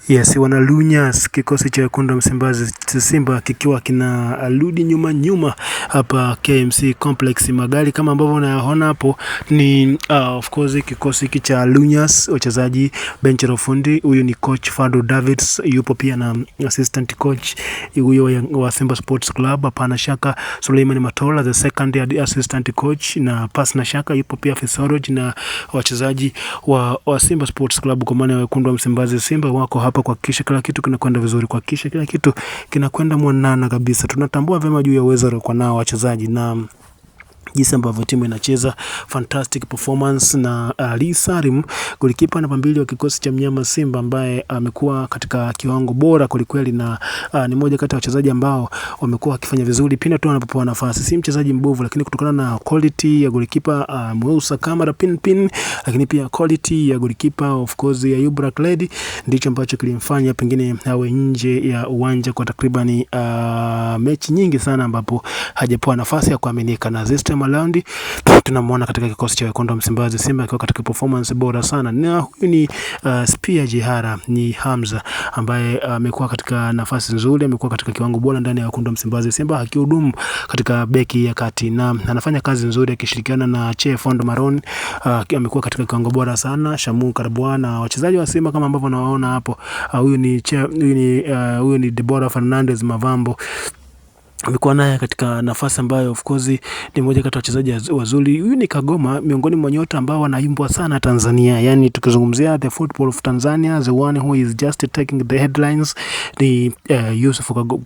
Yes, wanalunyas kikosi cha wekundu wa Msimbazi Simba kikiwa kinarudi nyuma hapa KMC Complex. Magari kama ambavyo unayaona hapo ni of course kikosi hiki cha Lunyas, wachezaji, benchi la ufundi. Huyu ni coach Fado Davids, yupo pia na assistant coach huyo wa Simba Sports Club, hapana shaka Suleiman Matola the second assistant coach, na pasna shaka yupo pia Fisoroj, na wachezaji wa Simba Sports Club kwa maana ya wekundu wa Msimbazi Simba wako hapa kuhakikisha kila kitu kinakwenda vizuri, kuhakikisha kila kitu kinakwenda mwanana kabisa. Tunatambua vyema juu ya uwezo wa nao wachezaji na jinsi ambavyo timu inacheza, fantastic performance. Na Ali Salim, golikipa namba 2 wa kikosi cha mnyama Simba, ambaye amekuwa katika kiwango bora kweli, na ni moja kati ya wachezaji ambao wamekuwa wakifanya vizuri pindi tu wanapopewa nafasi. Si mchezaji mbovu, lakini kutokana na quality ya golikipa Musa Kamara Pinpin, lakini pia quality ya golikipa of course ya Yubra Kledi, ndicho ambacho kilimfanya pengine awe nje ya uwanja kwa takriban mechi nyingi sana, ambapo hajapewa nafasi ya kuaminika. Na Malaundi tunamwona katika kikosi cha wekundu wa Msimbazi Simba akiwa katika performance bora sana. Na huyu ni Spia Jihara, ni Hamza ambaye amekuwa katika nafasi nzuri, amekuwa katika kiwango bora ndani ya wekundu wa Msimbazi Simba, akihudumu katika beki ya kati na anafanya kazi nzuri akishirikiana na Che Fondo Maron. Amekuwa katika kiwango bora sana. Shamu Karabwa na wachezaji wa Simba kama ambavyo nawaona hapo, huyu ni Deborah Fernandez Mavambo, amekuwa naye katika nafasi ambayo of course ni mmoja kati ya wachezaji wazuri. Huyu ni Kagoma, miongoni mwa nyota ambao wanaimbwa sana Tanzania. Yani tukizungumzia the football of Tanzania, the one who is just taking the headlines, ni Yusuf Kagoma.